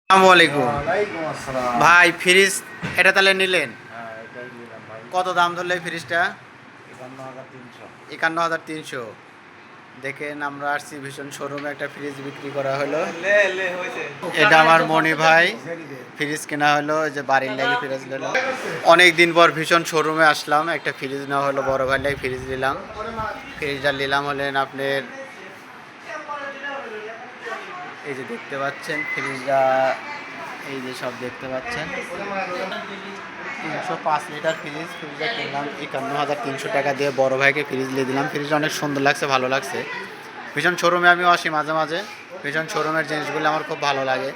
আসসালামু আলাইকুম ওয়ালাইকুম আসসালাম। ভাই, ফ্রিজ এটা তাহলে নিলেন? হ্যাঁ, এটাই নিলাম ভাই। কত দাম ধরলে এই ফ্রিজটা? ৫১,৩০০। ৫১,৩০০। দেখেন, আমরা আসছি ভীষণ শোরুমে, একটা ফ্রিজ বিক্রি করা হলো। এটা আমার মনি ভাই ফ্রিজ কেনা হলো, এই যে বাড়ির লাগে ফ্রিজ নিলাম। অনেক দিন পর ভীষণ শোরুমে আসলাম, একটা ফ্রিজ নেওয়া হলো, বড় ভাই লাগে ফ্রিজ নিলাম। ফ্রিজটা নিলাম হলেন আপনার, এই যে দেখতে পাচ্ছেন ফ্রিজটা, এই যে সব দেখতে পাচ্ছেন ৩০৫ লিটার ফ্রিজটা কিনলাম ৫১,৩০০ টাকা দিয়ে। বড় ভাইকে ফ্রিজ নিয়ে দিলাম। ফ্রিজটা অনেক সুন্দর লাগছে, ভালো লাগছে। ভীষণ শোরুমে আমি আসি মাঝে মাঝে, ভীষণ শোরুমের জিনিসগুলো আমার খুব ভালো লাগে।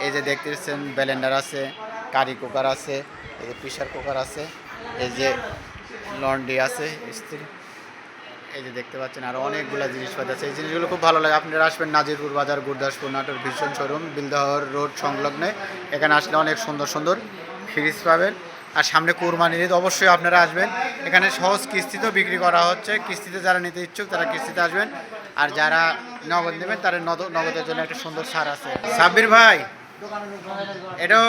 এই যে দেখতে পাচ্ছেন ব্লেন্ডার আছে, কারি কুকার আছে, এই যে প্রেসার কুকার আছে, এই যে লন্ড্রি আছে, ইস্ত্রি, এই যে দেখতে পাচ্ছেন আরও অনেকগুলো জিনিসপাতি আছে। এই জিনিসগুলো খুব ভালো লাগে। আপনারা আসবেন নাজিরপুর বাজার, গুরদাসপুর, নাটোর ভীষণ শোরুম, বিলদহর রোড সংলগ্নে। এখানে আসলে অনেক সুন্দর সুন্দর ফ্রিজ পাবেন। আর সামনে কোরবানির ঈদ, অবশ্যই আপনারা আসবেন। এখানে সহজ কিস্তিতেও বিক্রি করা হচ্ছে। কিস্তিতে যারা নিতে ইচ্ছুক তারা কিস্তিতে আসবেন, আর যারা নগদ নেবেন তাদের নগদের জন্য একটা সুন্দর ছাড় আছে। সাব্বির ভাই, এটা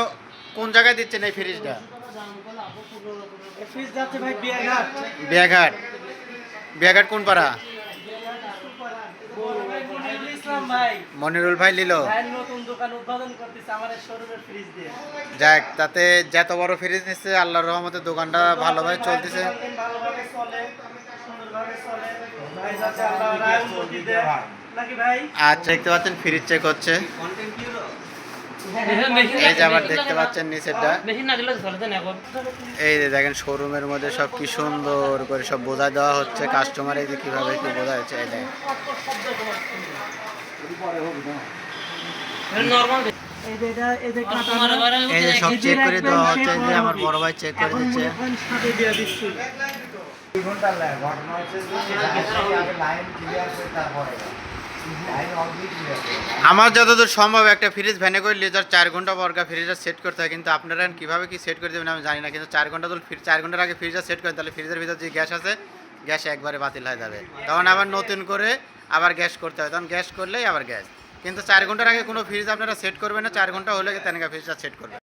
কোন জায়গায় দিচ্ছেন এই ফ্রিজটা? বিয়াঘাট। বিয়াঘাট কোন পাড়া? মনিরুল ভাই নিল। যাক, তাতে যত বড় ফ্রিজ নিচ্ছে, আল্লাহর রহমতে দোকানটা ভালোভাবে চলতেছে। আচ্ছা, দেখতে পাচ্ছেন ফ্রিজ চেক হচ্ছে। এই যে আবার দেখতে পাচ্ছেন নিচেরটা, এই যে দেখেন শোরুমের মধ্যে সব কি সুন্দর করে সব বোঝাই দেওয়া হচ্ছে কাস্টমার, এই যে কিভাবে কি বোঝা হচ্ছে। এই দেখেন, এই যে সব চেক করে দেওয়া হচ্ছে। এই যে আমার বড় ভাই চেক করে দিচ্ছে। ঘটনা হচ্ছে যে আগে লাইন ক্লিয়ার করে তারপরে আমার যতদূর সম্ভব একটা ফ্রিজ ভ্যানে করে নিয়ে যাওয়ার 4 ঘন্টা পর ফ্রিজটা সেট করতে হয়, কিন্তু আপনারা কীভাবে কি সেট করে দেবেন আমি জানি না। কিন্তু 4 ঘন্টা তো 4 ঘন্টার আগে ফ্রিজটা সেট করেন, তাহলে ফ্রিজের ভিতর যে গ্যাস আছে, গ্যাস একবারে বাতিল হয়ে যাবে। তখন আবার নতুন করে আবার গ্যাস করতে হয়, তখন গ্যাস করলেই আবার গ্যাস। কিন্তু 4 ঘন্টার আগে কোনো ফ্রিজ আপনারা সেট করবেন না, 4 ঘন্টা হলে তেনাকা ফ্রিজটা সেট করবেন।